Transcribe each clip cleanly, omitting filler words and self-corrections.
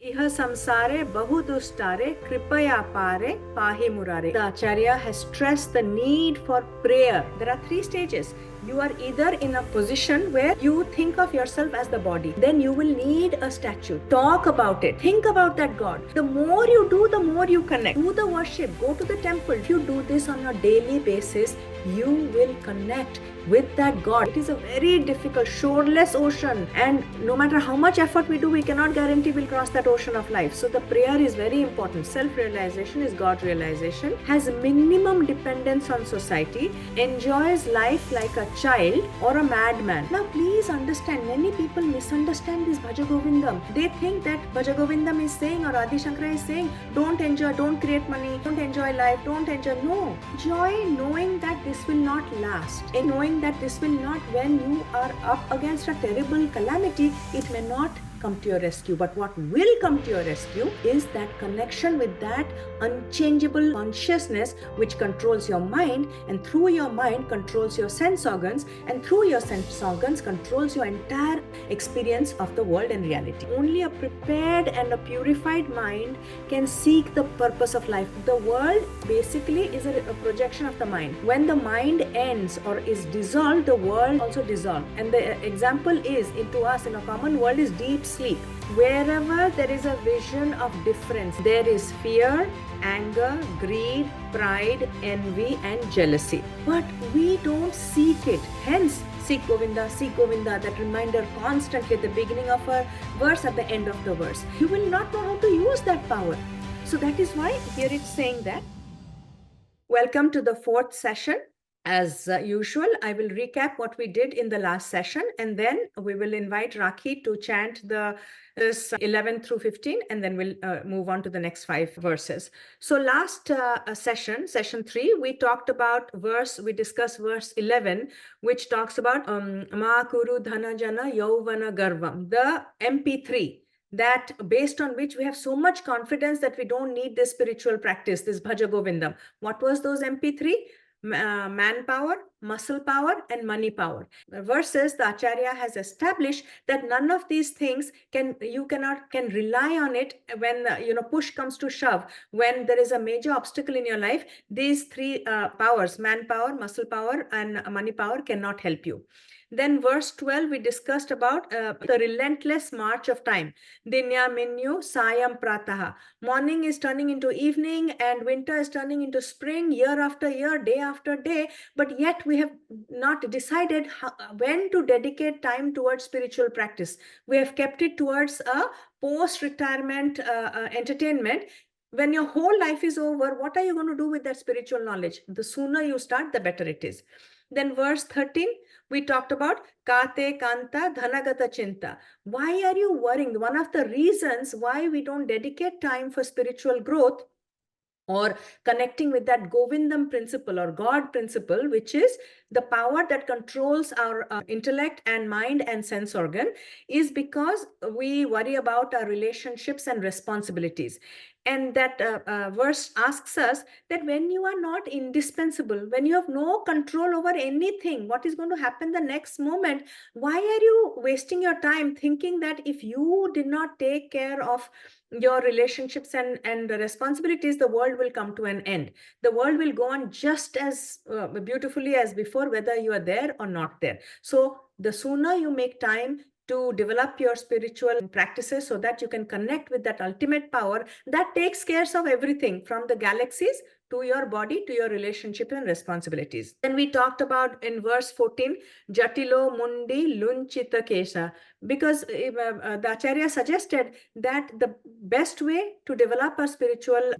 Iha samsare bahu dustare kripaya pare pahi murare. The Acharya has stressed the need for prayer. There are three stages. You are either in a position where you think of yourself as the body. Then you will need a statue. Talk about it. Think about that God. The more you do, the more you connect. Do the worship. Go to the temple. If you do this on a daily basis, you will connect with that God. It is a very difficult, shoreless ocean, and no matter how much effort we do, we cannot guarantee we'll cross that ocean of life. So the prayer is very important. Self-realization is God realization, has minimum dependence on society, enjoys life like a child or a madman. Now please understand, many people misunderstand this Bhaja Govindam. They think that Bhaja Govindam is saying, or Adi Shankara is saying, don't enjoy, don't create money, don't enjoy life, don't enjoy. No. Joy knowing that this will not last, and knowing that this will not, when you are up against a terrible calamity, it may not come to your rescue. But what will come to your rescue is that connection with that unchangeable consciousness which controls your mind, and through your mind controls your sense organs, and through your sense organs controls your entire experience of the world and reality. Only a prepared and a purified mind can seek the purpose of life. The world basically is a projection of the mind. When the mind ends or is dissolved, the world also dissolves. And the example is, into us in a common world, is deep sleep. Wherever there is a vision of difference, there is fear, anger, greed, pride, envy, and jealousy. But we don't seek it. Hence, seek Govinda, that reminder constantly at the beginning of a verse, at the end of the verse. You will not know how to use that power. So that is why here it's saying that. Welcome to the fourth session. As usual, I will recap what we did in the last session, and then we will invite Rakhi to chant the 11 through 15, and then we'll move on to the next 5 verses. So last session 3, we talked about we discussed verse 11, which talks about Ma Kuru Dhana Jana Yauvana Garvam, the MP3. That based on which we have so much confidence that we don't need this spiritual practice, this Bhaja Govindam. What was those MP3? Manpower, muscle power, and money power. Versus the Acharya has established that none of these things can rely on it when push comes to shove. When there is a major obstacle in your life, these 3 powers, manpower, muscle power, and money power, cannot help you. Then verse 12, we discussed about the relentless march of time. Dinya minyu sayam prataha. Morning is turning into evening, and winter is turning into spring, year after year, day after day. But yet we have not decided when to dedicate time towards spiritual practice. We have kept it towards a post-retirement entertainment. When your whole life is over, what are you going to do with that spiritual knowledge? The sooner you start, the better it is. Then verse 13, we talked about Kate Kanta Dhanagata Chinta. Why are you worrying? One of the reasons why we don't dedicate time for spiritual growth or connecting with that Govindam principle or God principle, which is the power that controls our intellect and mind and sense organ, is because we worry about our relationships and responsibilities. And that verse asks us that when you are not indispensable, when you have no control over anything, what is going to happen the next moment? Why are you wasting your time thinking that if you did not take care of your relationships and the responsibilities, the world will come to an end? The world will go on just as beautifully as before, whether you are there or not there. So the sooner you make time to develop your spiritual practices so that you can connect with that ultimate power that takes care of everything from the galaxies to your body, to your relationship and responsibilities. Then we talked about in verse 14, Jatilo Mundi Lunchita Kesha, because the Acharya suggested that the best way to develop our spiritual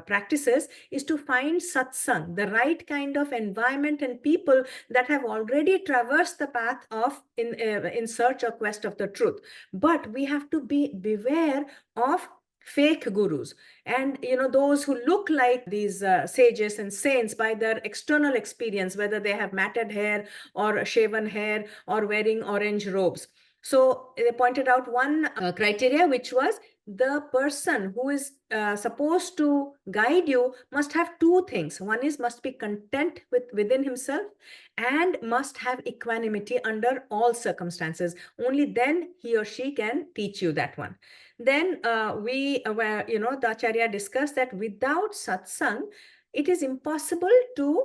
practices is to find satsang, the right kind of environment and people that have already traversed the path of in search or quest of the truth. But we have to beware of fake gurus and those who look like these sages and saints by their external experience, whether they have matted hair or shaven hair or wearing orange robes. So they pointed out one criteria, which was the person who is supposed to guide you must have two things. One is must be content within himself and must have equanimity under all circumstances. Only then he or she can teach you that one. Then the Acharya discussed that without satsang, it is impossible to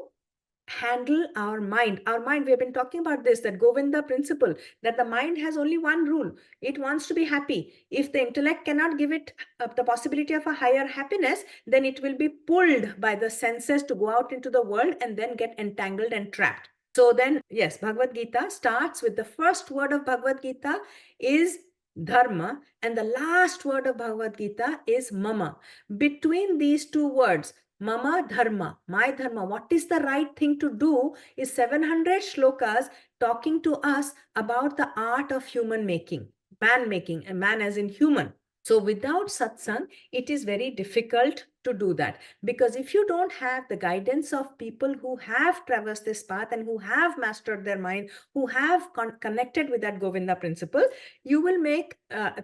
handle our mind. We have been talking about this, that Govinda principle, that the mind has only one rule. It wants to be happy. If the intellect cannot give it the possibility of a higher happiness, then it will be pulled by the senses to go out into the world and then get entangled and trapped. So then, yes, Bhagavad Gita starts with the first word of Bhagavad Gita is dharma, and the last word of Bhagavad Gita is mama. Between these two words, mama dharma, my dharma, what is the right thing to do, is 700 shlokas talking to us about the art of human making, a man as in human. So without satsang, it is very difficult to do that, because if you don't have the guidance of people who have traversed this path and who have mastered their mind, who have connected with that Govinda principle, you will make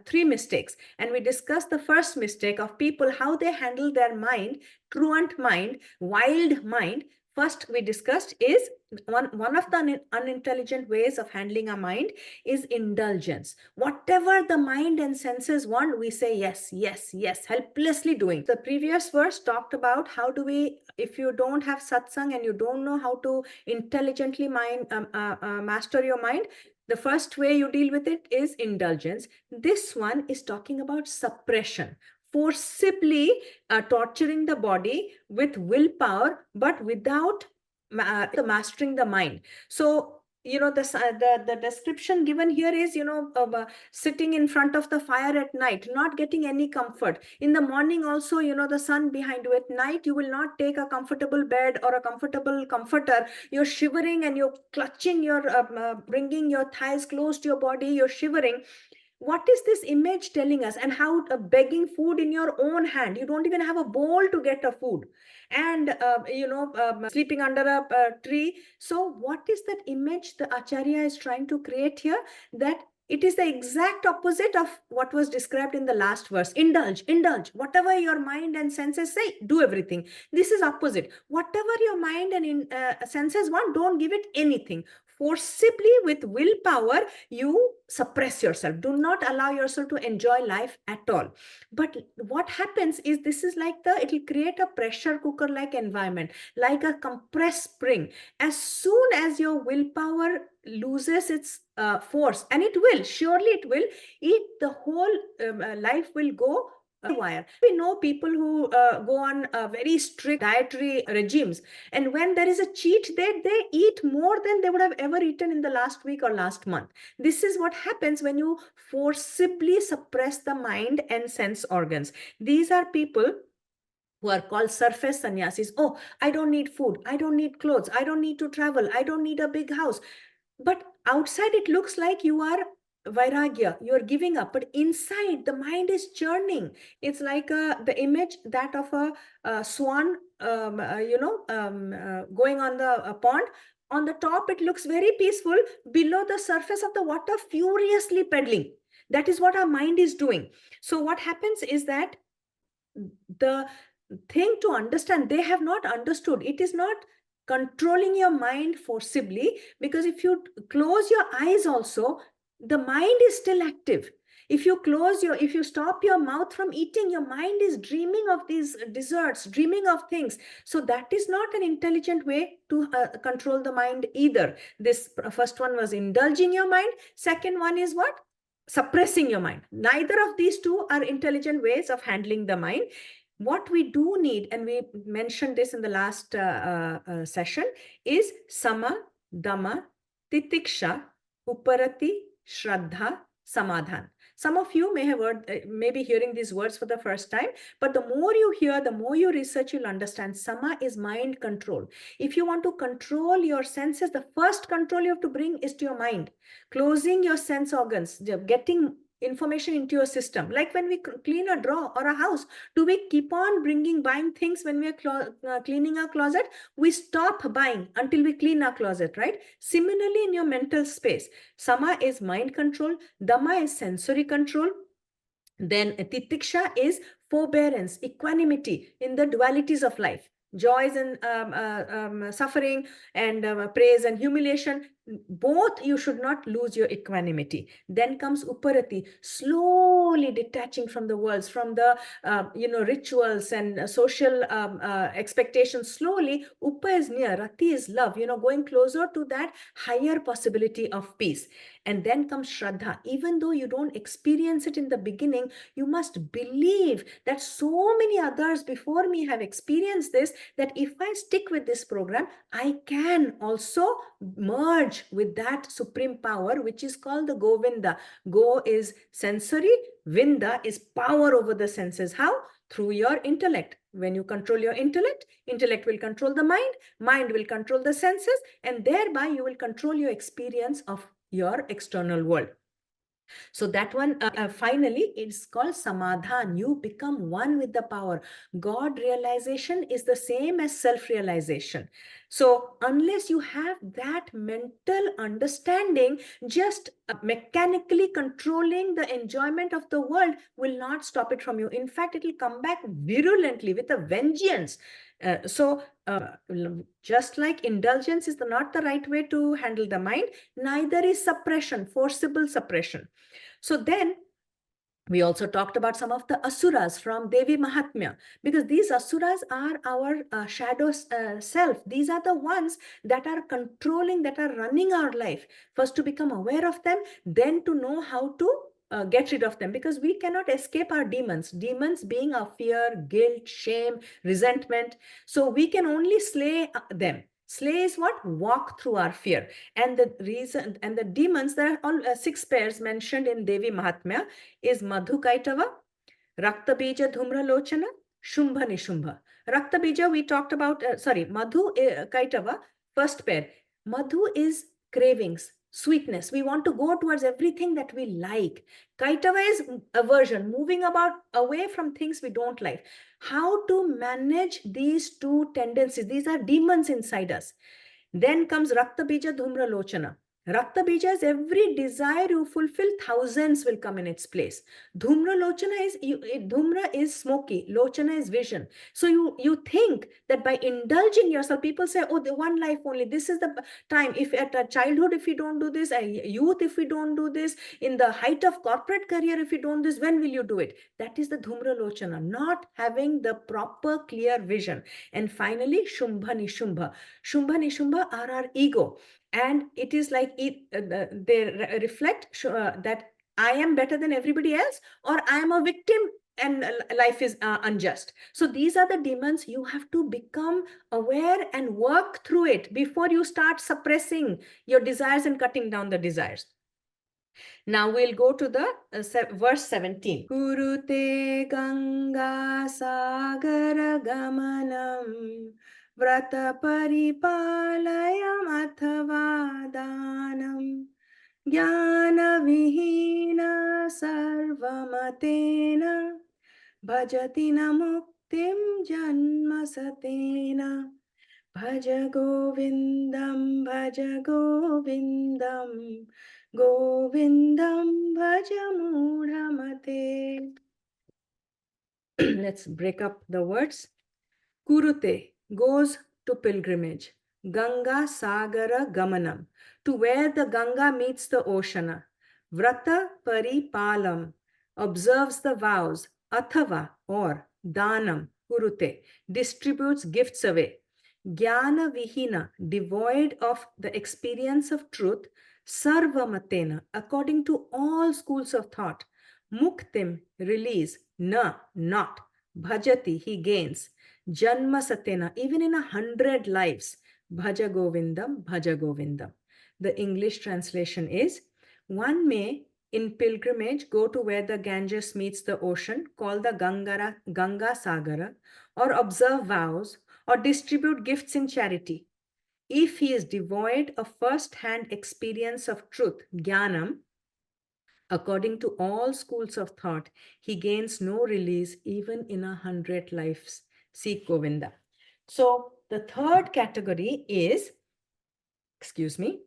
three mistakes. And we discussed the first mistake of people, how they handle their mind, truant mind, wild mind. First we discussed is one of the unintelligent ways of handling our mind is indulgence. Whatever the mind and senses want, we say yes, yes, yes, helplessly doing. The previous verse talked about how do we, if you don't have satsang and you don't know how to intelligently master your mind, the first way you deal with it is indulgence. This one is talking about suppression, forcibly torturing the body with willpower, but without mastering the mind. So the description given here is sitting in front of the fire at night, not getting any comfort. In the morning also, the sun behind you. At night you will not take a comfortable bed or a comfortable comforter. You're shivering and you're clutching your bringing your thighs close to your body, you're shivering. What is this image telling us? And how begging food in your own hand, you don't even have a bowl to get a food, and sleeping under a tree. So what is that image the Acharya is trying to create here? That it is the exact opposite of what was described in the last verse. Indulge, whatever your mind and senses say, do everything. This is opposite. Whatever your mind and senses want, don't give it anything. Forcibly, with willpower, you suppress yourself. Do not allow yourself to enjoy life at all. But what happens is, this is like it will create a pressure cooker like environment, like a compressed spring. As soon as your willpower loses its force, and it will, surely it will, the whole life will go wire. We know people who go on very strict dietary regimes, and when there is a cheat day, they eat more than they would have ever eaten in the last week or last month. This is what happens when you forcibly suppress the mind and sense organs. These are people who are called surface sannyasis. Oh, I don't need food, I don't need clothes, I don't need to travel, I don't need a big house. But outside it looks like you are vairagya, you are giving up, but inside the mind is churning. It's like the image that of a swan going on the pond. On the top it looks very peaceful, below the surface of the water furiously pedaling. That is what our mind is doing. So what happens is that the thing to understand, they have not understood, it is not controlling your mind forcibly, because if you close your eyes also, the mind is still active. If you stop your mouth from eating, your mind is dreaming of these desserts, dreaming of things. So that is not an intelligent way to control the mind either. This first one was indulging your mind. Second one is what? Suppressing your mind. Neither of these two are intelligent ways of handling the mind. What we do need, and we mentioned this in the last session, is sama, dama, titiksha, uparati, shraddha, samadhan. Some of you may have heard, maybe hearing these words for the first time, but the more you hear, the more you research, you'll understand. Sama is mind control. If you want to control your senses, the first control you have to bring is to your mind. Closing your sense organs, getting information into your system. Like when we clean a drawer or a house, do we keep on buying things when we are cleaning our closet? We stop buying until we clean our closet, right? Similarly, in your mental space, sama is mind control, dhamma is sensory control, Then titiksha is forbearance, equanimity in the dualities of life, joys and suffering, and praise and humiliation. Both you should not lose your equanimity. Then comes uparati, slowly detaching from the worlds, from the rituals and social expectations. Slowly, upa is near, rati is love, going closer to that higher possibility of peace. And then comes shraddha. Even though you don't experience it in the beginning, you must believe that so many others before me have experienced this, that if I stick with this program, I can also merge with that supreme power, which is called the Govinda. Go is sensory, Vinda is power over the senses. How? Through your intellect. When you control your intellect, intellect will control the mind, mind will control the senses, and thereby you will control your experience of your external world. So that one, finally, it's called samadhan. You become one with the power. God realization is the same as self-realization. So unless you have that mental understanding, just mechanically controlling the enjoyment of the world will not stop it from you. In fact, it will come back virulently with a vengeance. Just like indulgence is not the right way to handle the mind, neither is suppression, forcible suppression. So then we also talked about some of the asuras from Devi Mahatmya, because these asuras are our shadow self. These are the ones that are controlling, that are running our life. First to become aware of them, then to know how to get rid of them, because we cannot escape our demons. Demons being our fear, guilt, shame, resentment. So we can only slay them. Slay is what? Walk through our fear. And the reason, and the demons, there are all 6 pairs mentioned in Devi Mahatmya, is Madhu Kaitava, Raktabija Dhumra Lochana, Shumbha Nishumbha. Raktabija we talked about, Madhu Kaitava, first pair. Madhu is cravings, sweetness. We want to go towards everything that we like. Kaitava is aversion, moving about away from things we don't like. How to manage these two tendencies? These are demons inside us. Then comes Rakta Bija Dhumra Lochana. Rakta Bija is every desire you fulfill, thousands will come in its place. Dhumra Lochana is, Dhumra is smoky, Lochana is vision. So you think that by indulging yourself, people say, oh, the one life only, this is the time. If at a childhood, if you don't do this, youth, if we don't do this, in the height of corporate career, if you don't do this, when will you do it? That is the Dhumra Lochana, not having the proper clear vision. And finally, Shumbha Nishumbha. Shumbha Nishumbha are our ego. And it is like they reflect that I am better than everybody else, or I am a victim and life is unjust. So these are the demons. You have to become aware and work through it before you start suppressing your desires and cutting down the desires. Now we'll go to the verse 17. Kurute Ganga Sagara Gamanam Vrata Paripalayam Athava Danam Jnana Vihina Sarvamatena Bhajati Namuktim Janma Satena Bhaja Govindam Bhaja Govindam Govindam Bhaja Mudhamate. Let's break up the words. Kurute goes to pilgrimage. Ganga Sagara Gamanam, to where the Ganga meets the ocean. Vrata Paripalam, observes the vows. Athava, or Danam, Kurute, distributes gifts away. Jnana Vihina, devoid of the experience of truth. Sarvamatena, according to all schools of thought. Muktim, release. Na, not. Bhajati, he gains. Janma Satena, even in 100 lives. Bhaja Govindam, Bhaja Govindam. The English translation is, one may in pilgrimage go to where the Ganges meets the ocean, called the Ganga Sagara, or observe vows, or distribute gifts in charity. If he is devoid of first-hand experience of truth, jnanam, according to all schools of thought, he gains no release even in 100 lives. Seek Govinda. So the third category is, excuse me,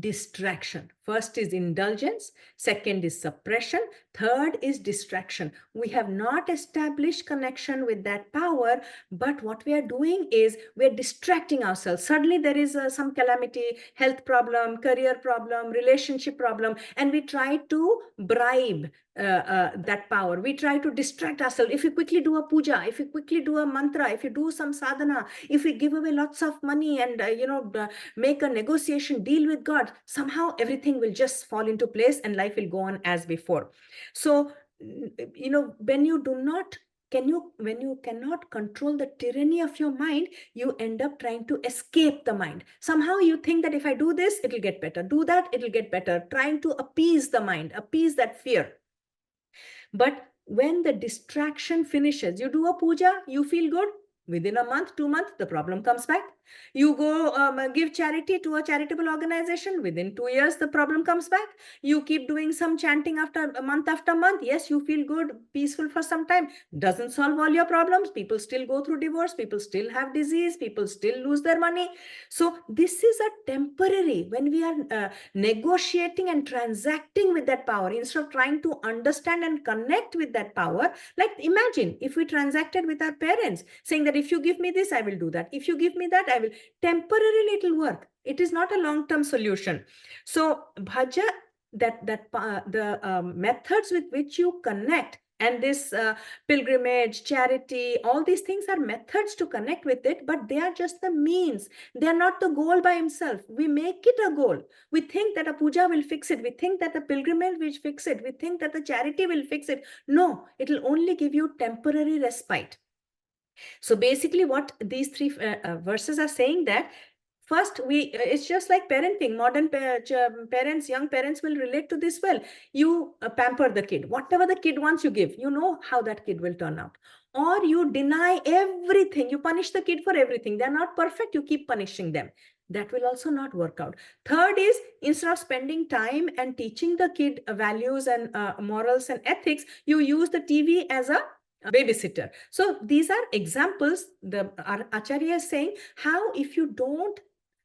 distraction. First is indulgence, second is suppression, third is distraction. We have not established connection with that power, but what we are doing is we're distracting ourselves. Suddenly there is some calamity, health problem, career problem, relationship problem, and we try to bribe that power. We try to distract ourselves. If we quickly do a puja, if we quickly do a mantra, if we do some sadhana, if we give away lots of money and make a negotiation deal with God, somehow everything will just fall into place and life will go on as before. So when you cannot control the tyranny of your mind, you end up trying to escape the mind. Somehow you think that if I do this, it'll get better, do that, it'll get better, trying to appease the mind, appease that fear. But when the distraction finishes, you do a puja, you feel good. Within a month, 2 months, the problem comes back. You go give charity to a charitable organization. Within 2 years, the problem comes back. You keep doing some chanting after month. Yes, you feel good, peaceful for some time. Doesn't solve all your problems. People still go through divorce. People still have disease. People still lose their money. So this is a temporary. When we are negotiating and transacting with that power, instead of trying to understand and connect with that power, like imagine if we transacted with our parents, saying that if you give me this, I will do that. If you give me that, I will. Temporarily it will work. It is not a long-term solution. So bhaja, the methods with which you connect, and this pilgrimage, charity, all these things are methods to connect with it, but they are just the means. They are not the goal by himself. We make it a goal. We think that a puja will fix it. We think that the pilgrimage will fix it. We think that the charity will fix it. No, it will only give you temporary respite. So basically what these three verses are saying, that first, it's just like parenting. Modern parents, young parents will relate to this well. You pamper the kid. Whatever the kid wants, you give. You know how that kid will turn out. Or you deny everything. You punish the kid for everything. They're not perfect. You keep punishing them. That will also not work out. Third is, instead of spending time and teaching the kid values and morals and ethics, you use the TV as a babysitter. So these are examples. The Acharya is saying how, if you don't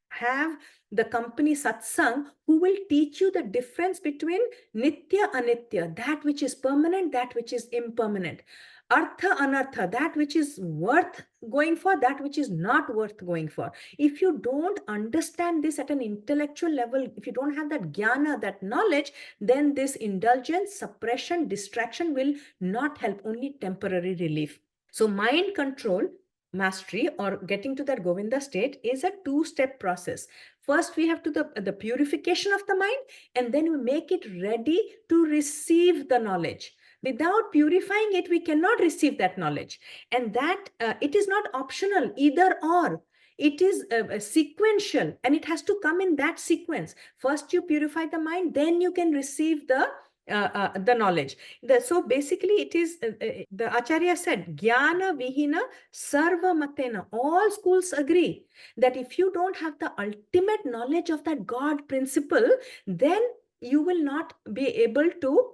have the company satsang, who will teach you the difference between nitya anitya, that which is permanent, that which is impermanent, artha anartha, that which is worth going for, that which is not worth going for. If you don't understand this at an intellectual level, if you don't have that jnana, that knowledge, then this indulgence, suppression, distraction will not help, only temporary relief. So mind control mastery, or getting to that Govinda state, is a two-step process. First, we have to the purification of the mind, and then we make it ready to receive the knowledge. Without purifying it, we cannot receive that knowledge. And that it is not optional, either or. It is sequential, and it has to come in that sequence. First, you purify the mind, then you can receive the knowledge. So basically it is, the Acharya said, Jnana Vihina Sarva Matena. All schools agree that if you don't have the ultimate knowledge of that God principle, then you will not be able to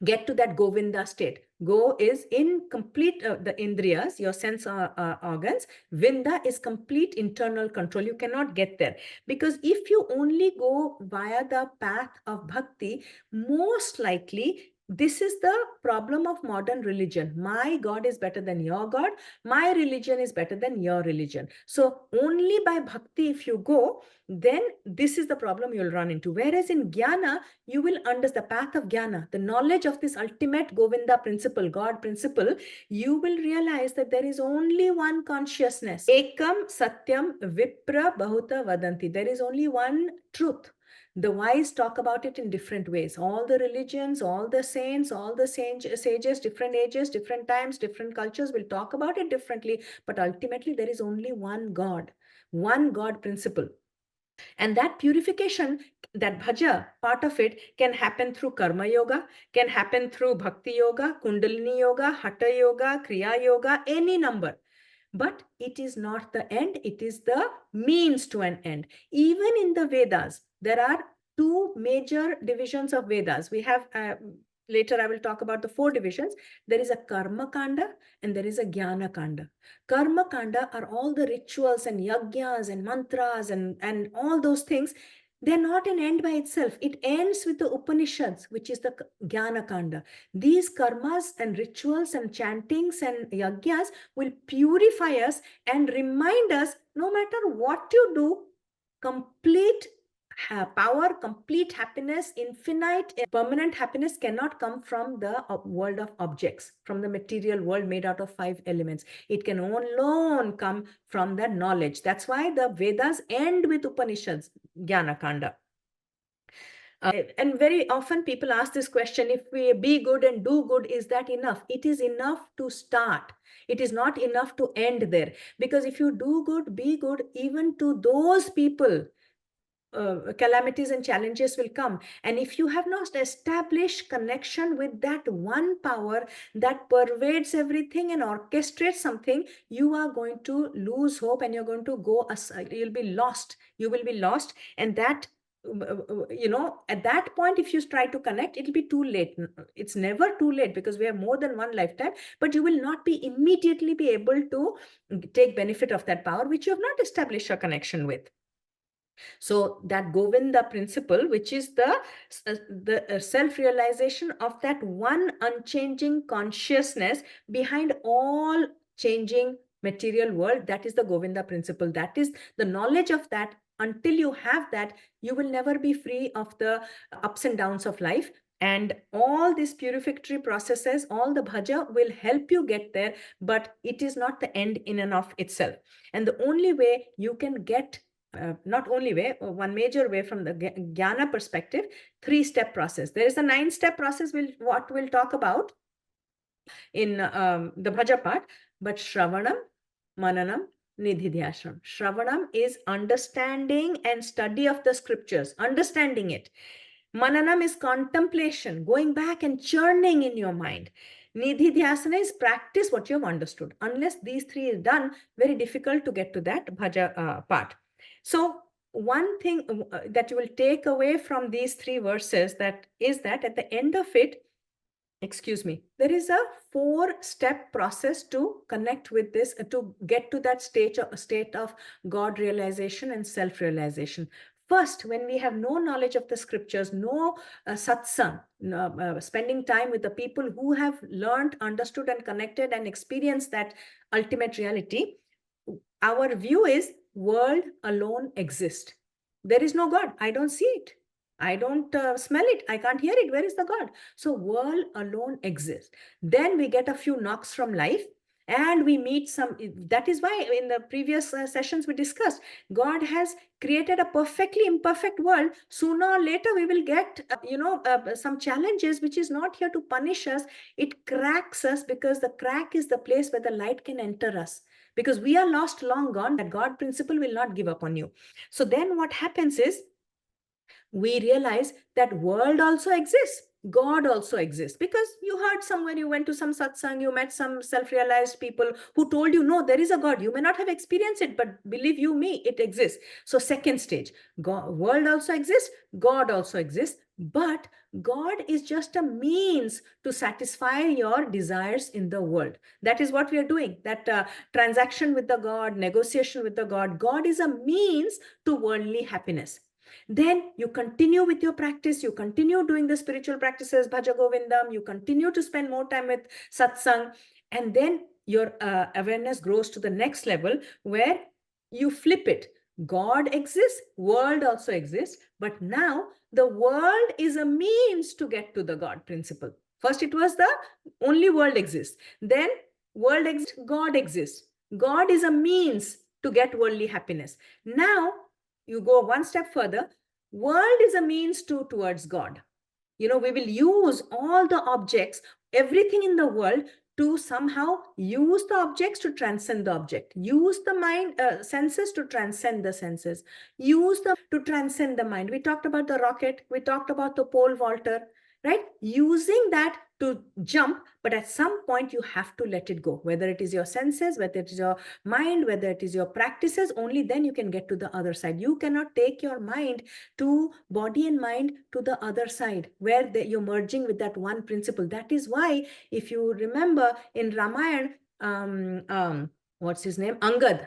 get to that Govinda state. Go is in complete, the Indriyas, your sense organs. Vinda is complete internal control. You cannot get there. Because if you only go via the path of bhakti, most likely, this is the problem of modern religion. My God is better than your God. My religion is better than your religion. So only by bhakti, if you go, then this is the problem you'll run into. Whereas in jnana, you will understand the path of jnana, the knowledge of this ultimate Govinda principle, God principle. You will realize that there is only one consciousness. Ekam satyam vipra bahuta vadanti. There is only one truth. The wise talk about it in different ways. All the religions, all the saints, all the sages, different ages, different times, different cultures will talk about it differently. But ultimately, there is only one God principle. And that purification, that bhaja part of it, can happen through karma yoga, can happen through bhakti yoga, kundalini yoga, hatha yoga, kriya yoga, any number. But it is not the end, it is the means to an end. Even in the Vedas, there are two major divisions of Vedas. We have, later I will talk about the 4 divisions. There is a karma kanda and there is a jnana kanda. Karma kanda are all the rituals and yajnas and mantras and all those things. They're not an end by itself. It ends with the Upanishads, which is the Jnana Kanda. These karmas and rituals and chantings and yajnas will purify us and remind us, no matter what you do, complete power, complete happiness, infinite, permanent happiness cannot come from the world of objects, from the material world made out of 5 elements. It can alone come from the knowledge. That's why the Vedas end with Upanishads, Jnana Kanda. And very often people ask this question, if we be good and do good, is that enough? It is enough to start. It is not enough to end there. Because if you do good, be good, even to those people, calamities and challenges will come. And if you have not established connection with that one power that pervades everything and orchestrates something, you are going to lose hope and you're going to go aside. You'll be lost. You will be lost. And that, at that point, if you try to connect, it'll be too late. It's never too late, because we have more than one lifetime, but you will not be immediately be able to take benefit of that power which you have not established a connection with. So that Govinda principle, which is the self-realization of that one unchanging consciousness behind all changing material world, that is the Govinda principle. That is the knowledge of that. Until you have that, you will never be free of the ups and downs of life. And all these purificatory processes, all the bhaja will help you get there, but it is not the end in and of itself. And the only way you can get not only way, one major way from the Jnana perspective, 3-step process. There is a 9-step process, what we'll talk about in the Bhaja part, but Shravanam, Mananam, Nididhyasram. Shravanam is understanding and study of the scriptures, understanding it. Mananam is contemplation, going back and churning in your mind. Nididhyasana is practice what you have understood. Unless these 3 is done, very difficult to get to that Bhaja part. So one thing that you will take away from these 3 verses, that is that at the end of it, there is a 4-step process to connect with this, to get to that state of God realization and self-realization. First, when we have no knowledge of the scriptures, no satsang, spending time with the people who have learned, understood, and connected and experienced that ultimate reality, our view is world alone exists. There is no God. I don't see it. I don't smell it. I can't hear it. Where is the God? So world alone exists. Then we get a few knocks from life and we meet some. That is why in the previous sessions we discussed, God has created a perfectly imperfect world. Sooner or later we will get, some challenges which is not here to punish us. It cracks us, because the crack is the place where the light can enter us. Because we are lost, long gone, that God principle will not give up on you. So then what happens is, we realize that world also exists. God also exists, because you heard somewhere, you went to some satsang, you met some self-realized people who told you, no, there is a God. You may not have experienced it, but believe you me, it exists. So second stage, world also exists, God also exists, but God is just a means to satisfy your desires in the world. That is what we are doing, that transaction with the God, negotiation with the God. God is a means to worldly happiness. Then you continue with your practice, you continue doing the spiritual practices, Bhaja Govindam, you continue to spend more time with satsang, and then your awareness grows to the next level where you flip it. God exists, world also exists, but now the world is a means to get to the God principle. First, it was the only world exists. Then world exists, God exists. God is a means to get worldly happiness. Now, you go one step further, world is a means towards God. We will use all the objects, everything in the world, to somehow use the objects to transcend the object, use the mind, senses to transcend the senses, use them to transcend the mind. We talked about the rocket, we talked about the pole vaulter, right? Using that to jump, but at some point you have to let it go, whether it is your senses, whether it is your mind, whether it is your practices. Only then you can get to the other side. You cannot take your mind to body and mind to the other side where you're merging with that one principle. That is why, if you remember in Ramayana, what's his name, Angad,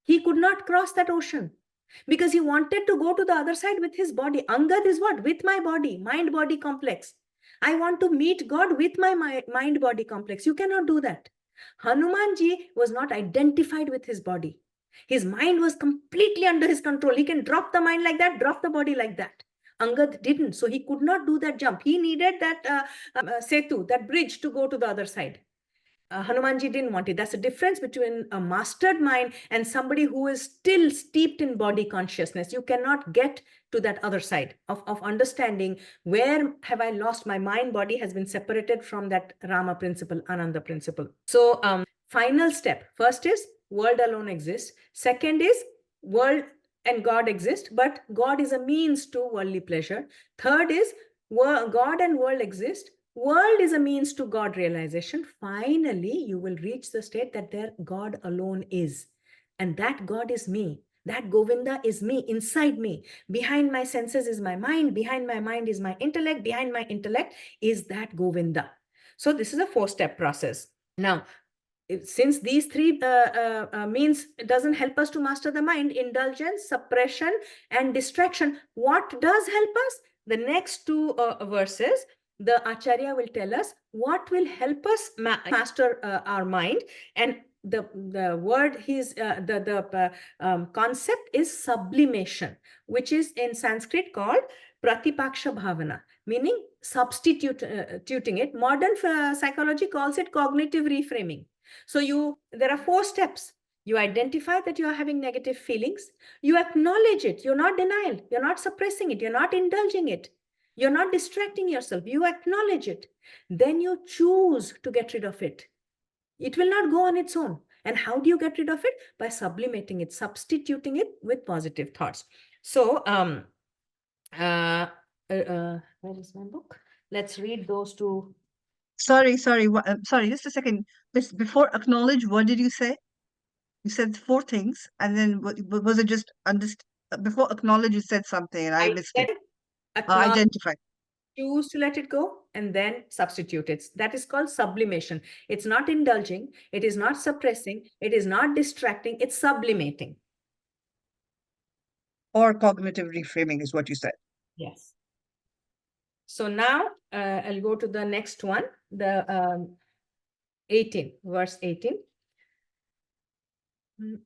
he could not cross that ocean. because he wanted to go to the other side with his body. Angad is what? With my body, mind-body complex. I want to meet God with my mind-body complex. You cannot do that. Hanumanji was not identified with his body. His mind was completely under his control. He can drop the mind like that, drop the body like that. Angad didn't, so he could not do that jump. He needed that setu, that bridge to go to the other side. Hanumanji didn't want it. That's the difference between a mastered mind and somebody who is still steeped in body consciousness. You cannot get to that other side of understanding where have I lost my mind, body has been separated from that Rama principle, Ananda principle. So final step. First is world alone exists. Second is world and God exist, but God is a means to worldly pleasure. Third is God and world exist. World is a means to God realization. Finally, you will reach the state that there God alone is. And that God is me. That Govinda is me, inside me. Behind my senses is my mind. Behind my mind is my intellect. Behind my intellect is that Govinda. So this is a 4-step process. Now, since these 3 means doesn't help us to master the mind, indulgence, suppression, and distraction, what does help us? The next 2 verses, the Acharya will tell us what will help us master our mind. And the word concept is sublimation, which is in Sanskrit called pratipaksha bhavana, meaning substituting it. Modern psychology calls it cognitive reframing. So there are 4 steps. You identify that you are having negative feelings. You acknowledge it. You're not denial. You're not suppressing it. You're not indulging it. You're not distracting yourself. You acknowledge it. Then you choose to get rid of it. It will not go on its own. And how do you get rid of it? By sublimating it, substituting it with positive thoughts. So, where is my book? Let's read those 2. Sorry, just a second. Before acknowledge, what did you say? You said 4 things, and then was it just before acknowledge, you said something, and I missed it. Identify. Choose to let it go, and then substitute it. That is called sublimation. It's not indulging. It is not suppressing. It is not distracting. It's sublimating. Or cognitive reframing is what you said. Yes. So now I'll go to the next one, the 18, verse 18.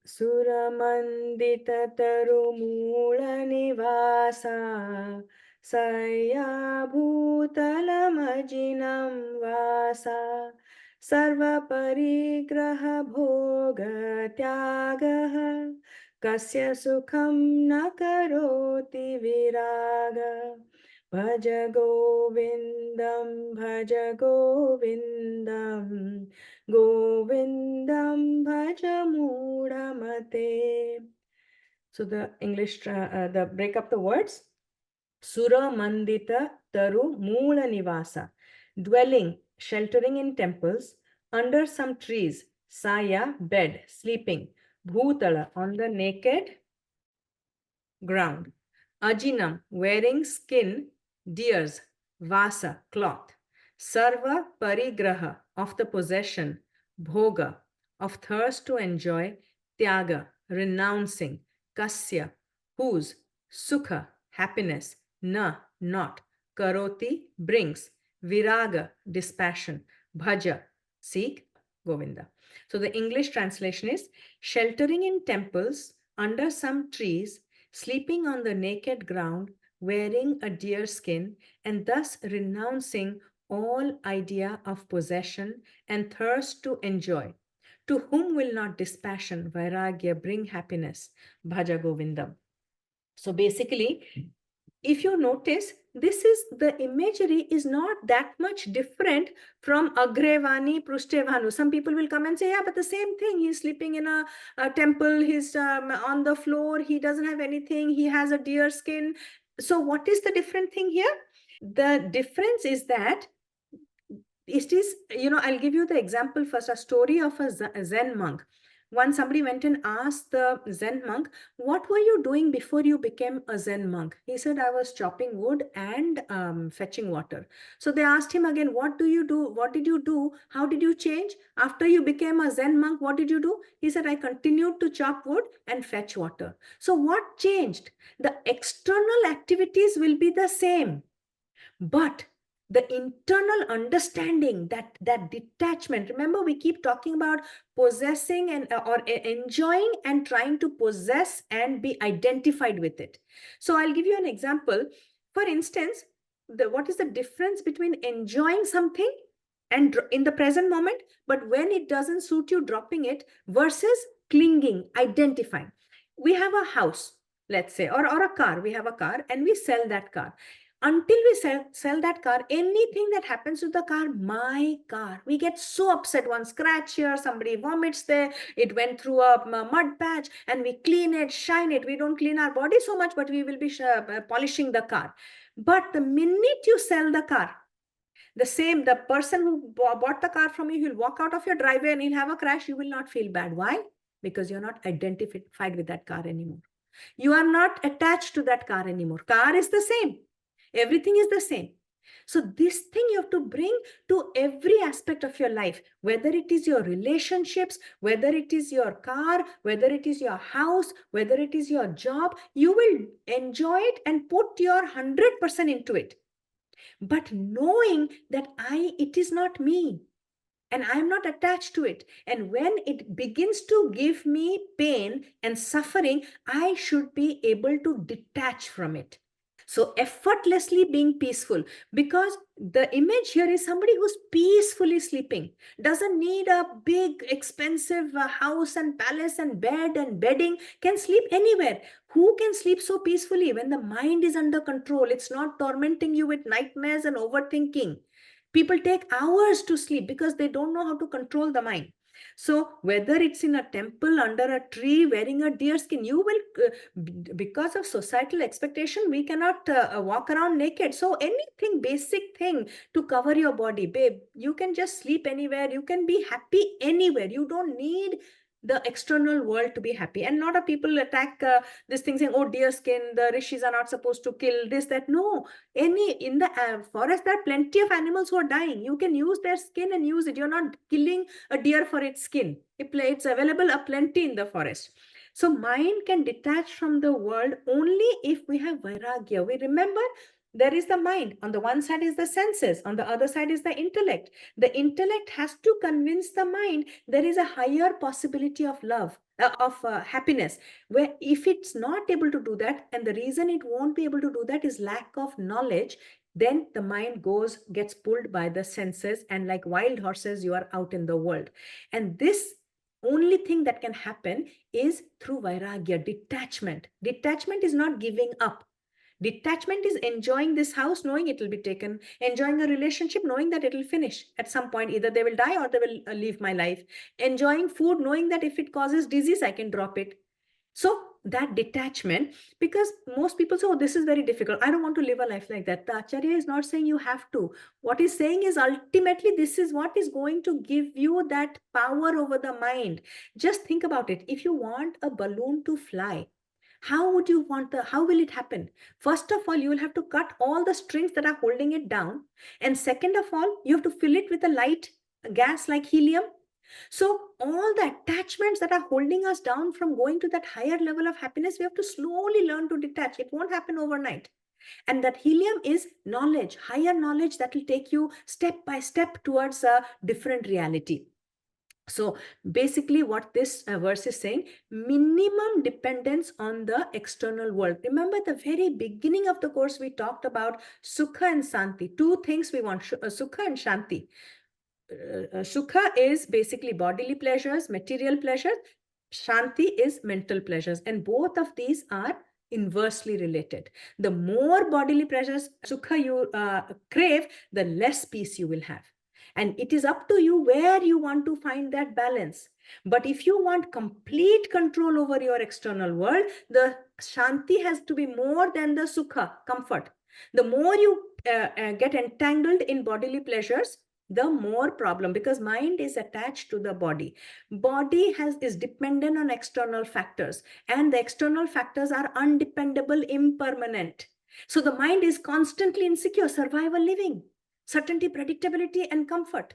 Suramandita tarumula nivasa saya bhutalamajinam vasa sarva parigraha bhoga tyagaha kasya sukham na karoti viraga Bhaja Govindam, Bhaja Govindam, Govindam Bhaja Mudamate. So the English, break up the words. Sura Mandita Taru Mula Nivasa, dwelling, sheltering in temples, under some trees, Saya, bed, sleeping, Bhutala, on the naked ground, Ajinam, wearing skin, deers, Vasa, cloth, Sarva Parigraha, of the possession, Bhoga, of thirst to enjoy, Tyaga, renouncing, Kasya, whose, Sukha, happiness, Na, not, Karoti, brings, Viraga, dispassion, Bhaja, seek, Govinda. So the English translation is sheltering in temples, under some trees, sleeping on the naked ground, wearing a deer skin, and thus renouncing all idea of possession and thirst to enjoy. To whom will not dispassion, vairagya, bring happiness? Bhaja Govindam. So basically, if you notice, the imagery is not that much different from Agrevani, Prushtevanu. Some people will come and say, yeah, but the same thing. He's sleeping in a temple. He's on the floor. He doesn't have anything. He has a deer skin. So what is the different thing here? The difference is that it is, I'll give you the example first, a story of a Zen monk. Once somebody went and asked the Zen monk, what were you doing before you became a Zen monk? He said, I was chopping wood and fetching water. So they asked him again, what do you do? What did you do? How did you change? After you became a Zen monk, what did you do? He said, I continued to chop wood and fetch water. So what changed? The external activities will be the same, but the internal understanding, that detachment. Remember, we keep talking about possessing and or enjoying and trying to possess and be identified with it. So I'll give you an example. For instance, what is the difference between enjoying something and in the present moment, but when it doesn't suit you, dropping it, versus clinging, identifying? We have a house, let's say, or a car. We have a car and we sell that car. Until we sell that car, anything that happens to the car, my car, we get so upset. One scratch here, somebody vomits there, it went through a mud patch, and we clean it, shine it. We don't clean our body so much, but we will be polishing the car. But the minute you sell the car, the person who bought the car from you, he'll walk out of your driveway and he'll have a crash. You will not feel bad. Why? Because you're not identified with that car anymore. You are not attached to that car anymore. Car is the same. Everything is the same. So this thing you have to bring to every aspect of your life, whether it is your relationships, whether it is your car, whether it is your house, whether it is your job. You will enjoy it and put your 100% into it. But knowing that it is not me and I'm not attached to it. And when it begins to give me pain and suffering, I should be able to detach from it. So effortlessly being peaceful, because the image here is somebody who's peacefully sleeping, doesn't need a big expensive house and palace and bed and bedding, can sleep anywhere. Who can sleep so peacefully when the mind is under control? It's not tormenting you with nightmares and overthinking. People take hours to sleep because they don't know how to control the mind. So whether it's in a temple, under a tree, wearing a deer skin, you will, because of societal expectation, we cannot walk around naked. So anything, basic thing to cover your body, babe, you can just sleep anywhere. You can be happy anywhere. You don't need the external world to be happy. And a lot of people attack this thing saying, oh, deer skin, the rishis are not supposed to kill this, that. No, in the forest, there are plenty of animals who are dying. You can use their skin and use it. You're not killing a deer for its skin. It's available plenty in the forest. So mind can detach from the world only if we have vairagya. We remember there is the mind. On the one side is the senses. On the other side is the intellect. The intellect has to convince the mind there is a higher possibility of love, of happiness. Where if it's not able to do that, and the reason it won't be able to do that is lack of knowledge, then the mind gets pulled by the senses, and like wild horses, you are out in the world. And this only thing that can happen is through vairagya, detachment. Detachment is not giving up. Detachment is enjoying this house, knowing it will be taken, enjoying a relationship, knowing that it will finish at some point. Either they will die or they will leave my life. Enjoying food, knowing that if it causes disease, I can drop it. So that detachment, because most people say, oh, this is very difficult. I don't want to live a life like that. The Acharya is not saying you have to. What he's saying is ultimately this is what is going to give you that power over the mind. Just think about it. If you want a balloon to fly, how will it happen? First of all, you will have to cut all the strings that are holding it down. And second of all, you have to fill it with a light gas like helium. So all the attachments that are holding us down from going to that higher level of happiness, we have to slowly learn to detach. It won't happen overnight. And that helium is knowledge, higher knowledge that will take you step by step towards a different reality. So basically what this verse is saying, minimum dependence on the external world. Remember the very beginning of the course, we talked about Sukha and Shanti. Two things we want, Sukha and Shanti. Sukha is basically bodily pleasures, material pleasures. Shanti is mental pleasures. And both of these are inversely related. The more bodily pleasures, Sukha, you crave, the less peace you will have. And it is up to you where you want to find that balance. But if you want complete control over your external world, the Shanti has to be more than the Sukha, comfort. The more you get entangled in bodily pleasures, the more problem, because mind is attached to the body. Body is dependent on external factors, and the external factors are undependable, impermanent. So the mind is constantly insecure, survival living, certainty, predictability, and comfort.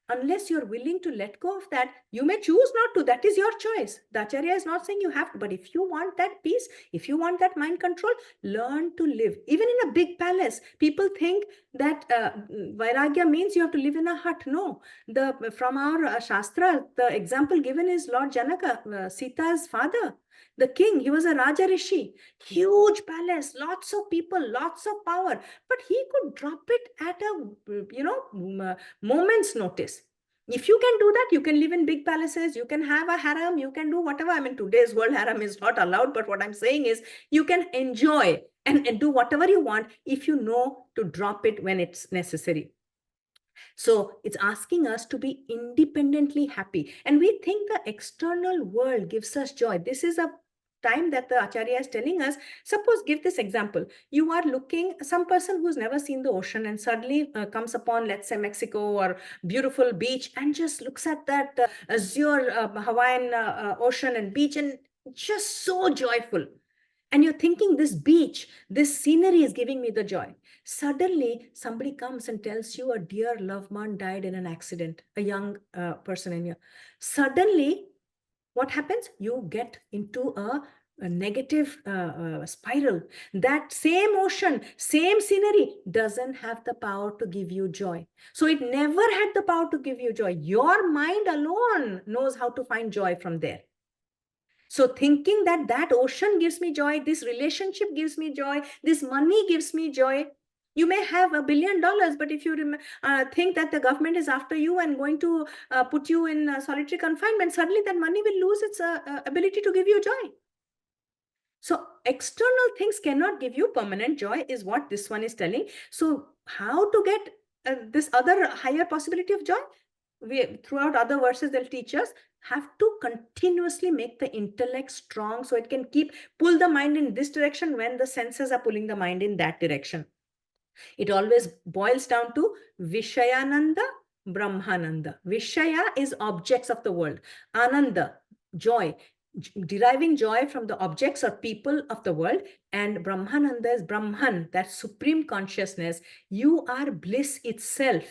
Unless you're willing to let go of that, you may choose not to. That is your choice. The Acharya is not saying you have to, but if you want that peace, if you want that mind control, learn to live. Even in a big palace, people think that Vairagya means you have to live in a hut. No, from our Shastra, the example given is Lord Janaka, Sita's father. The king, he was a Raja Rishi, huge palace, lots of people, lots of power, but he could drop it at a moment's notice. If you can do that, you can live in big palaces, you can have a harem, you can do whatever. I mean, today's world harem is not allowed, but what I'm saying is you can enjoy and do whatever you want if you know to drop it when it's necessary. So it's asking us to be independently happy. And we think the external world gives us joy. This is a time that the Acharya is telling us. Suppose, give this example. You are looking, some person who's never seen the ocean and suddenly comes upon, let's say, Mexico or beautiful beach, and just looks at that azure Hawaiian ocean and beach, and just so joyful. And you're thinking, this beach, this scenery is giving me the joy. Suddenly, somebody comes and tells you a dear loved one died in an accident, a young person in you. Suddenly, what happens? You get into a negative spiral. That same ocean, same scenery doesn't have the power to give you joy. So it never had the power to give you joy. Your mind alone knows how to find joy from there. So thinking that that ocean gives me joy, this relationship gives me joy, this money gives me joy. You may have $1 billion, but if you think that the government is after you and going to put you in solitary confinement, suddenly that money will lose its ability to give you joy. So external things cannot give you permanent joy is what this one is telling. So how to get this other higher possibility of joy? Throughout other verses, they'll teach us have to continuously make the intellect strong so it can pull the mind in this direction when the senses are pulling the mind in that direction. It always boils down to Vishayananda, Brahmananda. Vishaya is objects of the world. Ananda, joy, deriving joy from the objects or people of the world. And Brahmananda is Brahman, that supreme consciousness. You are bliss itself.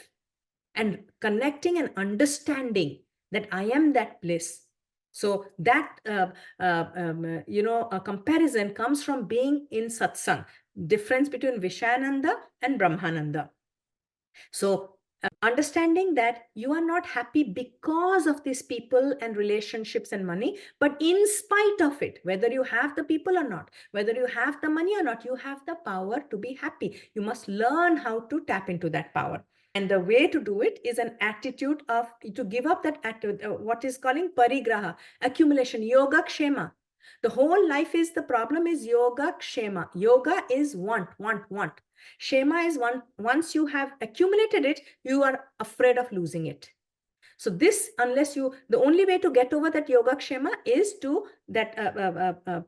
And connecting and understanding that I am that bliss. So that, a comparison comes from being in satsang, difference between Vishayananda and Brahmananda. So understanding that you are not happy because of these people and relationships and money, but in spite of it, whether you have the people or not, whether you have the money or not, you have the power to be happy. You must learn how to tap into that power. And the way to do it is an attitude to give up that attitude, what is calling parigraha, accumulation, yoga kshema. The whole life is, the problem is yoga kshema. Yoga is want. Kshema is once you have accumulated it, you are afraid of losing it. So this, the only way to get over that yoga kshema is to that